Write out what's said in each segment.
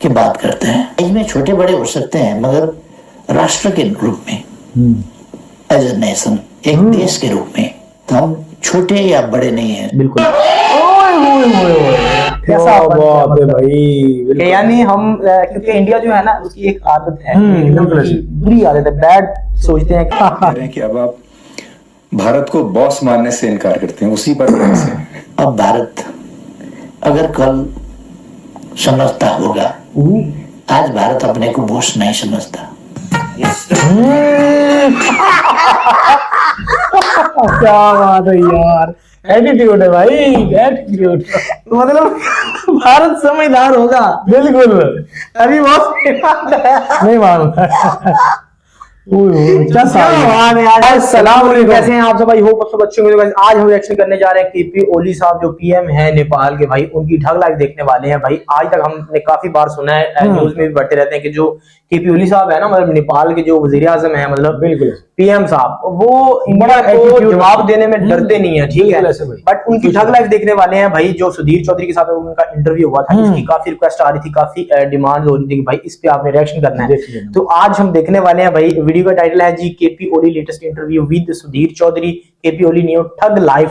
की बात करते हैं। इसमें छोटे बड़े हो सकते हैं मगर राष्ट्र के रूप में, एज ए नेशन, एक देश के रूप में तो हम छोटे या बड़े नहीं हैं। बिल्कुल। ओए ओए ओए ओए, कैसा बात है भाई। यानी हम क्योंकि इंडिया जो है ना उसकी एक आदत है, एकदम की बुरी आदत है, बैड सोचते हैं कह रहे हैं कि अब आप भारत को बॉस मानने से इनकार करते हैं, उसी पर बहस है। अब भारत अगर कल समझता होगा, आज भारत अपने को बॉस नहीं समझता। क्या बात है यार, एटीट्यूड है भाई, एटीट्यूड। मतलब भारत समझदार होगा, बिल्कुल। अभी बहुत नहीं मालूम। कैसे हैं आप सब भाई? होप सब अच्छे होंगे। आज हम रिएक्शन करने जा रहे हैं केपी ओली साहब जो पीएम है नेपाल के, भाई उनकी ढंग लाइव देखने वाले हैं। भाई आज तक हमने काफी बार सुना है, न्यूज में भी बढ़ते रहते हैं कि जो केपी ओली साहब है ना, मतलब नेपाल के जो वजीर आजम है, मतलब बिल्कुल पीएम साहब, वो इंडिया को जवाब देने में डरते नहीं है, ठीक है। बट उनकी ढंग लाइव देखने वाले हैं भाई। जो सुधीर चौधरी के साथ उनका इंटरव्यू हुआ था, इसकी काफी रिक्वेस्ट आ रही थी, काफी डिमांड हो रही थी कि भाई इस पे आपने रिएक्शन करना है। तो आज हम देखने वाले हैं भाई। वीडियो का टाइटल है जी KP Oli latest interview with Sudhir Chaudhary, KP Oli new thug life.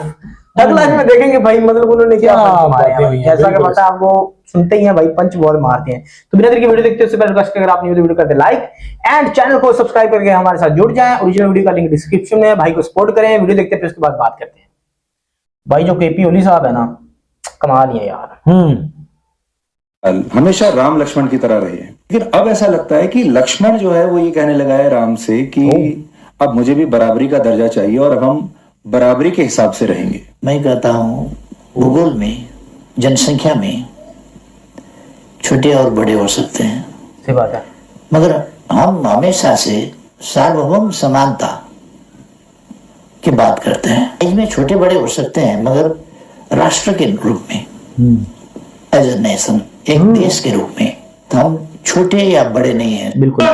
Thug life में देखेंगे भाई, मतलब उन्होंने क्या जैसा कि पता है आपको, सुनते ही हैं भाई, पंच बॉल मारते हैं। तो बिना देर के वीडियो देखते हैं उससे पहले रिक्वेस्ट, अगर आप न्यू वीडियो करते लाइक एंड चैनल को सब्सक्राइब करके हमारे साथ जुड़ जाएं। ओरिजिनल वीडियो का लिंक डिस्क्रिप्शन में है, भाई को सपोर्ट करें। वीडियो देखते हैं फिर उसके बाद बात करते हैं। भाई जो केपी ओली साहब है ना, कमाल ही है यार। हमेशा राम लक्ष्मण की तरह रहे हैं, लेकिन अब ऐसा लगता है कि लक्ष्मण जो है वो ये कहने लगा है राम से कि अब मुझे भी बराबरी का दर्जा चाहिए और अब हम बराबरी के हिसाब से रहेंगे। मैं कहता हूँ भूगोल में, जनसंख्या में छोटे और बड़े हो सकते हैं, सही बात है, मगर हम हमेशा से सार्वभौम समानता की बात करते हैं। इसमें छोटे बड़े हो सकते हैं मगर राष्ट्र के रूप में, एज ए नेशन, एक देश के रूप में तो हम छोटे या बड़े नहीं हैं। बिल्कुल।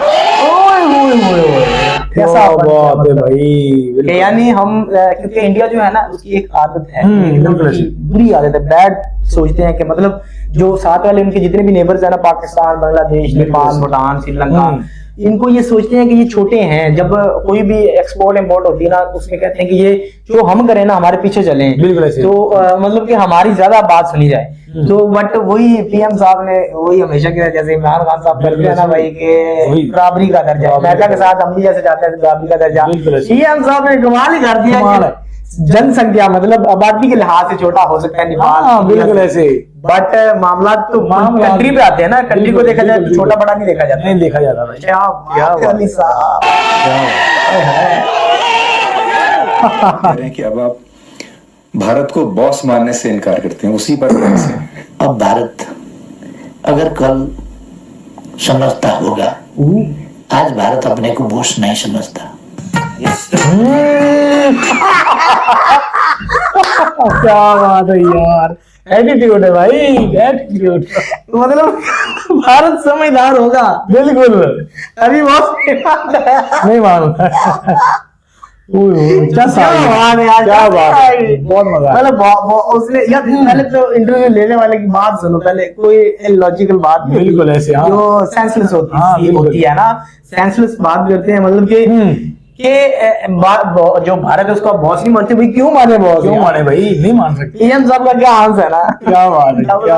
कैसा बात है भाई। यानी हम क्योंकि इंडिया जो है ना उसकी एक आदत है, एकदम की बुरी आदत है, बैड सोचते हैं कि मतलब जो साथ वाले उनके जितने भी नेबर्स है ना, पाकिस्तान, बांग्लादेश, नेपाल, भूटान, श्रीलंका, इनको ये सोचते हैं कि ये छोटे हैं। जब कोई भी एक्सपोर्ट इम्पोर्ट होती है ना, उसमें कहते हैं कि ये जो हम करें ना, हमारे पीछे चलें, तो मतलब कि हमारी ज्यादा बात सुनी जाए। तो बट वही पीएम साहब ने वही हमेशा के जैसे इमरान खान साहब करते हैं ना भाई, के बराबरी का दर्जा, अमेरिका के साथ हम भी जैसे जाते हैं बराबरी का दर्जा, पीएम साहब ने कमाल ही कर दिया। जनसंख्या मतलब आबादी के लिहाज से छोटा हो सकता है नेपाल, बिल्कुल ऐसे, बट मामला तो कंट्री पे आते हैं ना, कंट्री को देखा जाए तो छोटा बड़ा नहीं देखा जाता, नहीं देखा जाता भाई। क्या कह रहे हैं कि अब आप भारत को बॉस मानने से इनकार करते हैं, उसी पर बहस है। अब भारत अगर कल समझता होगा, आज भारत अपने को बॉस नहीं समझता। क्या बात है यार, एटीट्यूड है भाई, एटीट्यूड। मतलब भारत समझदार होगा, बिल्कुल। अभी बहुत नहीं मालूम। क्या बात है यार, क्या बात है, बहुत मजा। मतलब उसने यार पहले तो इंटरव्यू लेने वाले की बात सुनो, पहले कोई लॉजिकल बात, बिल्कुल ऐसे जो सेंसलेस होती है ना, सेंसलेस बात करते हैं, मतलब कि जो भारत है उसका बॉस नहीं मानते भाई। क्यों माने बॉस, क्यों माने भाई, नहीं मान सकते। पीएम साहब का क्या आंसर है ना, क्या बात है, क्या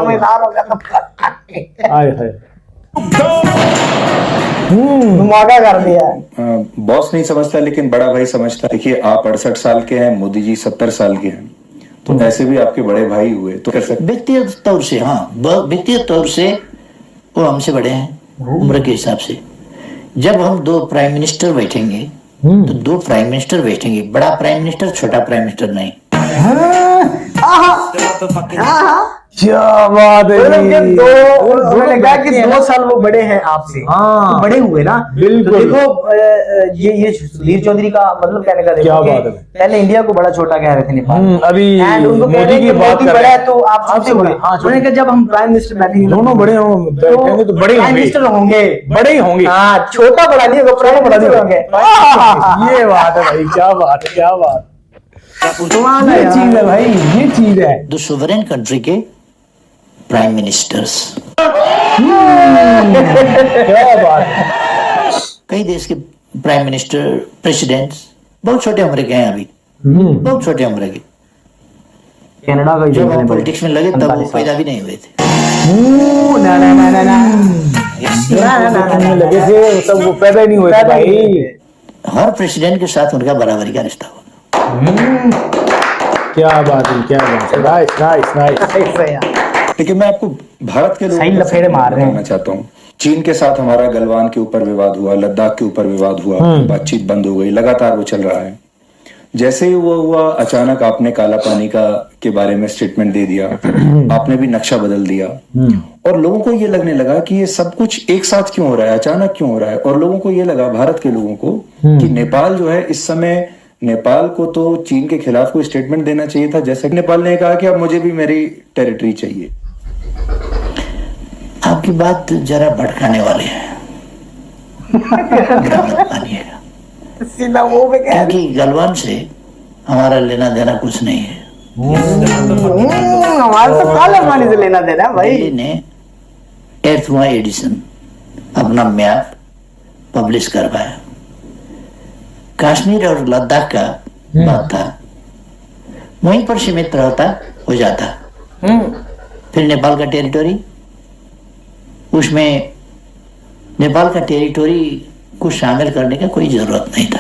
धमाका कर दिया। बॉस नहीं समझता लेकिन बड़ा भाई समझता। देखिए आप 68 साल के हैं, मोदी जी 70 साल के हैं, तो ऐसे भी आपके बड़े भाई हुए तो कर सकते। व्यक्तिगत तौर से, हाँ, व्यक्तिगत तौर से वो हमसे बड़े हैं उम्र के हिसाब से। जब हम दो प्राइम मिनिस्टर बैठेंगे तो दो प्राइम मिनिस्टर बैठेंगे, बड़ा प्राइम मिनिस्टर, छोटा प्राइम मिनिस्टर नहीं। क्या बात है, उन्होंने कहा कि 2 साल वो बड़े हैं आपसे, तो बड़े हुए ना, बिल्कुल। तो देखो ये सुधीर चौधरी का मतलब कहने का, क्या बात है, पहले इंडिया को बड़ा छोटा कह रहे थे नेपाल, अभी मोदी की बात कर रहे हैं, तो आप सबसे बड़े। उन्होंने कहा जब हम प्राइम मिनिस्टर बैठेंगे दोनों बड़े होंगे तो बड़े प्राइम मिनिस्टर होंगे, बड़े ही होंगे, हाँ, छोटा बड़ा नहीं होगा, प्राइम बड़ा नहीं होंगे। ये बात है भाई, क्या बात है, क्या बात, ये चीज है भाई, ये चीज है। द सोवरेन कंट्री के प्राइम मिनिस्टर्स क्या बात है। कई देश के प्राइम मिनिस्टर, प्रेसिडेंट्स बहुत छोटे उम्र के हैं अभी, बहुत छोटे उम्र के। कनाडा का ही जब देख हम लें भाई। पॉलिटिक्स में लगे तब वो 45 साल। पैदा भी नहीं हुए थे। ना ना ना ना ना लगे थे सब, वो पैदा ही नहीं हुए थे भाई। हर प्रेसिडेंट के साथ उनका बराबरी का रिश्ता हुआ। क्या बात है, क्या बात है। Nice nice nice. लेकिन मैं आपको भारत के सही लोगों का लफेड़े मार रहे हैं। बताना चाहता हूँ। चीन के साथ हमारा गलवान के ऊपर विवाद हुआ, लद्दाख के ऊपर विवाद हुआ, बातचीत बंद हो गई, लगातार वो चल रहा है। जैसे ही वो हुआ, अचानक आपने काला पानी का के बारे में स्टेटमेंट दे दिया, आपने भी नक्शा बदल दिया, और लोगों को ये लगने लगा कि ये सब कुछ एक साथ क्यों हो रहा है, अचानक क्यों हो रहा है। और लोगों को ये लगा, भारत के लोगों को, कि नेपाल जो है इस समय, नेपाल को तो चीन के खिलाफ कोई स्टेटमेंट देना चाहिए था, जैसे कि नेपाल ने कहा कि अब मुझे भी मेरी टेरिटरी चाहिए। आपकी बात जरा भटकाने वाली है। गलत मानिएगा, क्योंकि गलवान से हमारा लेना देना कुछ नहीं है। हमारे तो काला पानी से लेना देना भाई। दिल्ली ने 8वां एडिशन अपना मैप पब्लिश करवाया। कश्मीर और लद्दाख का बात था, वहीं पर सीमित रहता हो जाता। फिर नेपाल का टेरिटोरी, उसमें नेपाल का टेरिटोरी को शामिल करने का कोई जरूरत नहीं था।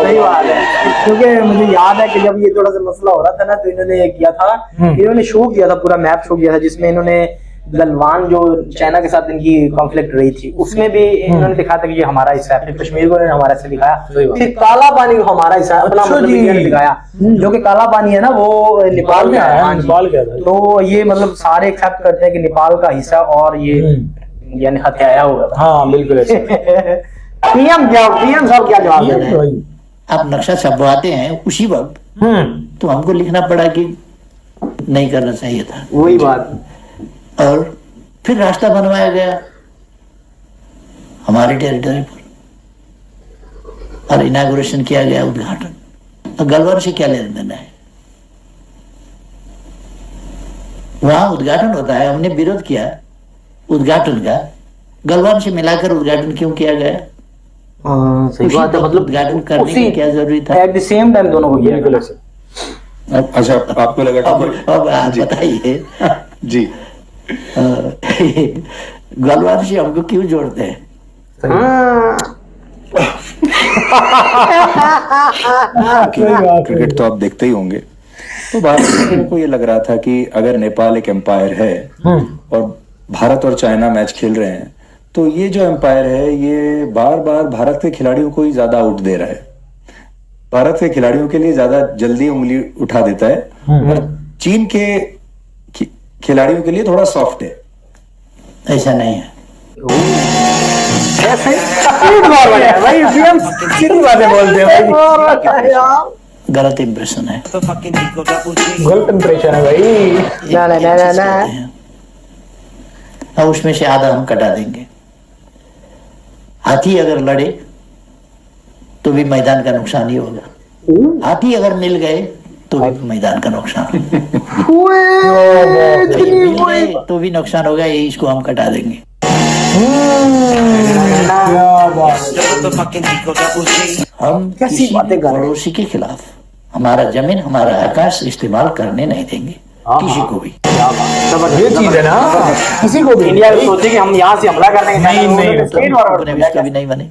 सही बात है, क्योंकि मुझे याद है कि जब ये थोड़ा सा मसला हो रहा था ना, तो इन्होंने ये किया था, इन्होंने शो किया था, पूरा मैप शो किया था, जिसमें इन्होंने गलवान जो चाइना के साथ इनकी कॉन्फ्लिक्ट रही थी, उसमें भी इन्होंने दिखाया था कि ये हमारा हिस्सा है। फिर कश्मीर को इन्होंने हमारा हिस्सा दिखाया, फिर काला पानी को हमारा हिस्सा है, अपना मतलब इन्होंने दिखाया, जो कि काला पानी है ना वो नेपाल में है। नेपाल का, तो ये मतलब सारे एक्सेप्ट करते हैं कि नेपाल का हिस्सा, और ये यानी हत्याया हुआ। हाँ बिल्कुल। पीएम साहब क्या जवाब देते हैं? आप नक्शा छपवाते हैं उसी वक्त, तो हमको लिखना पड़ा कि नहीं करना चाहिए था। वही बात। और फिर रास्ता बनवाया गया हमारे टेरिटरी पर, और इनागुरेशन किया गया, उद्घाटन। तो गलवान से क्या लेना देना है? वहां उद्घाटन होता है, हमने विरोध किया उद्घाटन का, गलवान से मिलाकर उद्घाटन क्यों किया गया? सही बात है, मतलब उद्घाटन करने की क्या जरूरी था? एट द सेम टाइम दोनों को किया। अच्छा, आपको लगा अब आप बताइए जी, गलवान से हमको क्यों जोड़ते हैं? क्रिकेट तो आप देखते ही होंगे। तो भारत के लोगों को ये लग रहा था कि अगर नेपाल एक एम्पायर है और भारत और चाइना मैच खेल रहे हैं, तो ये जो एम्पायर है ये बार बार भारत के खिलाड़ियों को ही ज्यादा आउट दे रहा है, भारत के खिलाड़ियों के लिए ज्यादा जल्दी उंगली उठा देता है, और चीन के खिलाड़ियों के लिए थोड़ा सॉफ्ट है। ऐसा नहीं है। गलत इंप्रेशन है, गलत इंप्रेशन है भाई। ना ना ना ना, अब उसमें से आधा हम कटा देंगे। हाथी अगर लड़े तो भी मैदान का नुकसान ही होगा, हाथी अगर मिल गए तो भी मैदान का नुकसान तो भी नुकसान होगा, ये इसको हम कटा देंगे। हम किसी पड़ोसी के खिलाफ हमारा जमीन, हमारा आकाश इस्तेमाल करने नहीं देंगे किसी को भी। ये चीज है ना, किसी को भी इंडिया सोचे कि हम यहाँ से हमला करने कभी नहीं बने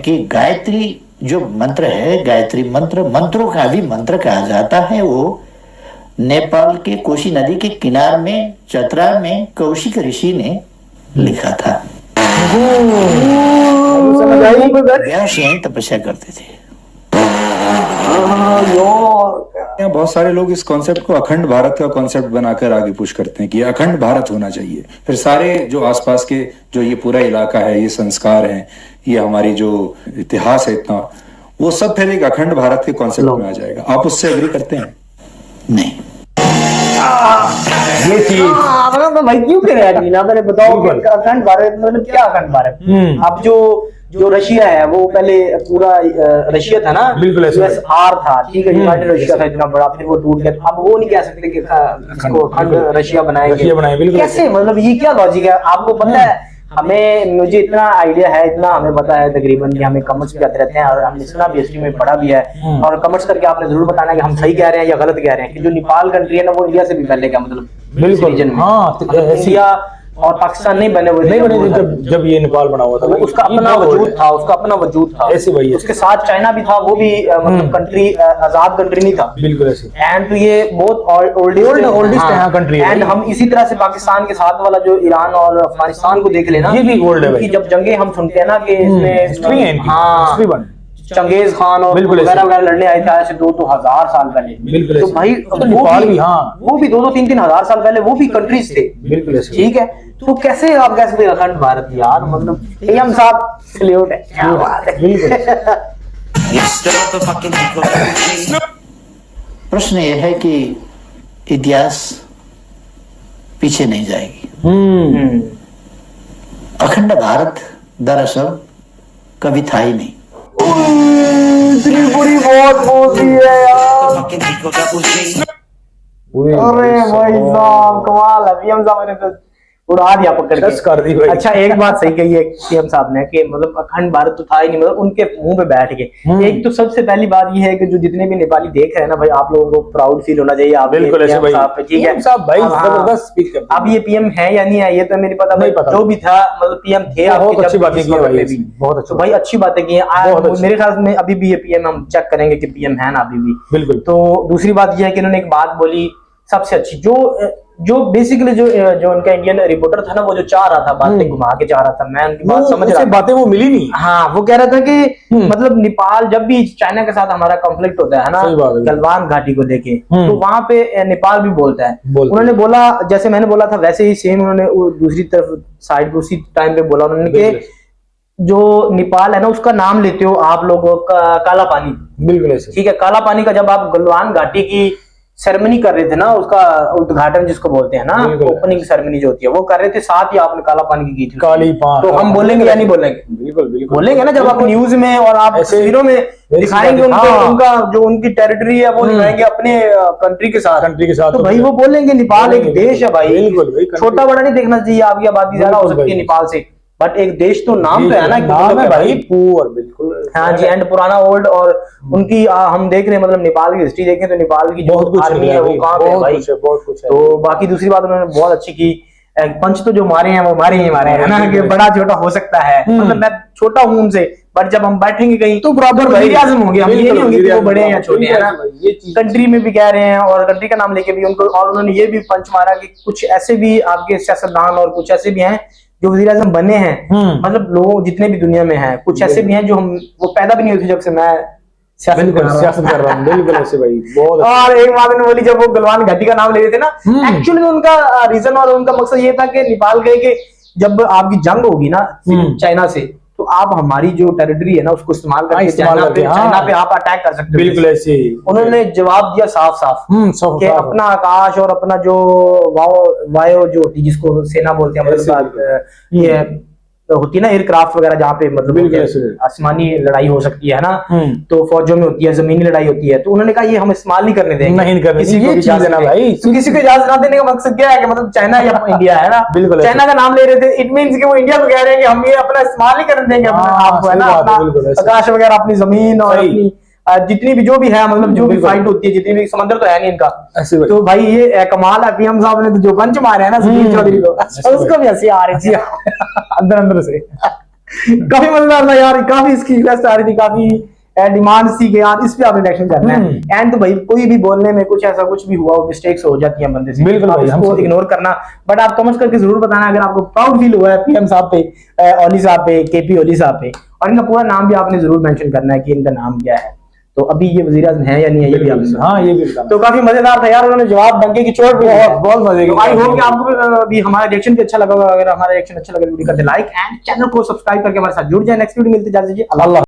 कि गायत्री जो मंत्र है, गायत्री मंत्र, मंत्रों का भी मंत्र कहा जाता है। वो नेपाल के कोसी नदी के किनार में चतरा में कौशिक ऋषि ने लिखा था। व्यास यहीं तपस्या करते थे। यहाँ बहुत सारे लोग इस कॉन्सेप्ट को अखंड भारत का कॉन्सेप्ट बनाकर आगे पुश करते हैं कि अखंड भारत होना चाहिए। फिर सारे जो आसपास के जो ये पूरा इलाका है, ये संस्कार हैं, ये हमारी जो इतिहास है इतना, वो सब फिर एक अखंड भारत के कॉन्सेप्ट में आ जाएगा। आप उससे एग्री करते हैं? नहीं, ये चीज तो भाई क्यों कह रहे हैं? मैंने बताओ अखंड भारत मतलब क्या अखंड भारत? अब जो जो रशिया है वो पहले पूरा रशिया था ना, बिल्कुल ऐसे यूएसआर था, ठीक है, यूनाइटेड रशिया था इतना बड़ा, फिर वो टूट गया। अब वो नहीं कह सकते कि इसको खंड रशिया बनाएंगे, कैसे, मतलब ये क्या लॉजिक है? आपको पता है, हमें, मुझे इतना आइडिया है, इतना हमें पता है तकरीबन कि हमें कमेंट्स भी आते रहते हैं और हमने सुना भी, हिस्ट्री में पढ़ा भी है, और कमेंट्स करके आपने जरूर बताना कि हम सही कह रहे हैं या गलत कह रहे हैं, कि जो नेपाल कंट्री है ना वो इंडिया से भी पहले का, मतलब बिल्कुल रीजन में, हाँ, इंडिया और पाकिस्तान नहीं बने हुए थे जब ये नेपाल बना हुआ था, उसका अपना वजूद था, उसका अपना वजूद था ऐसे वही है। उसके साथ चाइना भी था, वो भी मतलब कंट्री, आजाद कंट्री नहीं था, बिल्कुल ऐसे। एंड तो ये बहुत ओल्डेस्ट कंट्री है। एंड हम इसी तरह से पाकिस्तान के साथ वाला जो ईरान और अफगानिस्तान को देख लेना, ये भी ओल्ड है भाई। जब जंगे हम सुनते हैं ना कि इसमें हिस्ट्री है इनकी, हाँ, हिस्ट्री बन चंगेज खान और वगैरह वगैरह लड़ने आए थे आज से 2,000 साल पहले, बिल्कुल। तो भाई नेपाल भी, हाँ, वो भी 2-3,000 साल पहले वो भी कंट्रीज थे, बिल्कुल ऐसे। ठीक है, तो कैसे आप कह सकते हैं अखंड भारत? यार मतलब हम साहब सैल्यूट है, क्या बात है। प्रश्न ये है कि इतिहास पीछे नहीं जाएगी। अखंड भारत दरअसल कभी था ही नहीं। इतनी बुरी बहुत बोलती है यार, अरे भाई साहब कमाल है, पीएम साहब ने तो उड़ा दिया पकड़ के, कर दी भाई। अच्छा एक बात सही कही है पीएम साहब ने कि मतलब अखंड भारत तो था ही नहीं, मतलब उनके मुंह पे बैठ के। एक तो सबसे पहली बात ये है कि जो जितने भी नेपाली देख रहे हैं ना भाई, आप लोगों को प्राउड फील होना चाहिए, आप बिल्कुल ऐसे भाई, ठीक है साहब भाई हाँ, जबरदस्त स्पीच करते हैं। अब ये पीएम है या नहीं है ये तो मेरी पता नहीं पता, जो भी था मतलब पीएम थे, बहुत अच्छी बातें की भाई, बहुत अच्छी, भाई अच्छी बातें की हैं, मेरे ख्याल में अभी भी ये पीएम हम चेक करेंगे कि पीएम है ना अभी भी, बिल्कुल। तो दूसरी बात ये है कि इन्होंने एक बात बोली सबसे अच्छी, जो बेसिकली जो उनका इंडियन रिपोर्टर था ना, वो जो चाह रहा था बातें घुमा के चाह रहा था, मैं उनकी बात समझ रहा था, बातें वो मिली नहीं, हाँ, वो कह रहा था कि मतलब नेपाल जब भी चाइना के साथ हमारा कॉन्फ्लिक्ट होता है ना गलवान घाटी को लेके, तो वहां पे नेपाल भी बोलता है, उन्होंने बोला जैसे मैंने बोला था वैसे ही सेम उन्होंने दूसरी तरफ साइड उसी टाइम पे बोला उन्होंने कि जो नेपाल है ना उसका नाम लेते हो आप लोग काला पानी, बिल्कुल ठीक है, काला पानी का जब आप गलवान घाटी की सेरेमनी कर रहे थे ना, उसका उद्घाटन जिसको बोलते हैं ना, ओपनिंग सेरेमनी जो होती है वो कर रहे थे, साथ ही आपने काला पानी की थी, काली पानी, तो हम बोलेंगे या नहीं बोलेंगे? बिल्कुल बिल्कुल बोलेंगे ना, जब आप न्यूज में और आप तस्वीरों में दिखाएंगे उनका जो उनकी टेरिटरी है वो दिखाएंगे अपने कंट्री के साथ, तो भाई वो बोलेंगे नेपाल एक देश है भाई, छोटा बड़ा नहीं देखना चाहिए, आपकी आबादी ज्यादा हो सकती है नेपाल से, बट एक देश तो नाम तो है ना, नाम है भाई पूर, बिल्कुल हाँ जी, एंड पुराना ओल्ड, और उनकी हम देख रहे हैं मतलब नेपाल की हिस्ट्री देखें तो नेपाल की जो आर्मी है वो कहाँ पे है भाई, बहुत कुछ है। तो बाकी दूसरी बात उन्होंने बहुत अच्छी की, पंच तो जो मारे हैं वो मारे ही मारे हैं ना, कि बड़ा छोटा हो सकता है, मतलब मैं छोटा हूँ उनसे, बट जब हम बैठेंगे कहीं तो बराबर वज़ीर आज़म होंगे, हम ये नहीं होंगे कि वो बड़े हैं या छोटे हैं ना, कंट्री में भी कह रहे हैं और कंट्री का नाम लेके भी उनको, और उन्होंने ये भी पंच मारा कि कुछ ऐसे भी आपके सियासतदान और कुछ ऐसे भी हैं जो वज़ीर आज़म बने हैं, मतलब लोग जितने भी दुनिया में हैं, कुछ ऐसे भी हैं जो वो पैदा भी नहीं हुए थे जब से मैं सियासत कर रहा हूँ, बिल्कुल ऐसे भाई बहुत। और एक बात उन्होंने बोली, जब वो गलवान घाटी का नाम ले रहे थे ना, एक्चुअली में उनका रीजन और उनका मकसद ये था कि नेपाल गए कि जब आपकी जंग होगी ना चाइना से, तो आप हमारी जो टेरिटरी है ना उसको इस्तेमाल करके चाइना पे आप अटैक कर सकते हो, बिल्कुल ऐसे। उन्होंने जवाब दिया साफ साफ कि अपना आकाश और अपना जो वायु जो होती जिसको सेना बोलते हैं, मतलब ये होती है ना एयरक्राफ्ट वगैरह जहाँ पे मतलब आसमानी लड़ाई हो सकती है ना, तो फौजों में होती है, जमीनी लड़ाई होती है, तो उन्होंने कहा ये हम इस्तेमाल नहीं करने देंगे, नहीं करने किसी को इजाजत देना भाई, तो किसी को इजाजत ना देने का मकसद क्या है कि मतलब चाइना या इंडिया है ना, बिल्कुल चाइना का नाम ले रहे थे, इट मींस कि वो इंडिया को कह रहे हैं कि हम ये अपना इस्तेमाल नहीं करने देंगे आपको, है ना, आकाश वगैरह अपनी जमीन और अपनी जितनी भी जो भी है, मतलब जो भी फाइट होती है, जितनी भी, समंदर तो है नहीं इनका, तो भाई ये कमाल है, पीएम साहब ने तो जो पंच मारे हैं ना सुनील चौधरी को, उसको भी हंसी आ रही थी अंदर अंदर से, काफी मजेदार था यार, काफी इसकी रिक्वेस्ट आ रही थी, काफी डिमांड थी कि यार इस पे आपने एक्शन करना है, एंड तो भाई कोई भी बोलने में कुछ ऐसा कुछ भी हुआ मिस्टेक्स हो जाती है बंदे से, बिल्कुल आप इसको इग्नोर करना, बट आप कमेंट करके जरूर बताना अगर आपको प्राउड फील हुआ है पीएम साहब पे, ओली साहब पे, केपी ओली साहब पे, और इनका पूरा नाम भी आपने जरूर मेंशन करना है कि इनका नाम क्या है, तो अभी ये वज़ीर आज़म है या नहीं है ये भी आपने, हाँ ये भी, तो काफी मजेदार था यार, उन्होंने जवाब डंके की चोट पे बहुत मजे की। आई होप कि आपको भी हमारा रिएक्शन भी अच्छा लगा होगा, अगर हमारा रिएक्शन अच्छा लगा वीडियो करते लाइक एंड चैनल को सब्सक्राइब करके हमारे साथ जुड़ जाए, नेक्स्ट वीडियो मिलते जा दीजिए, अल्लाह।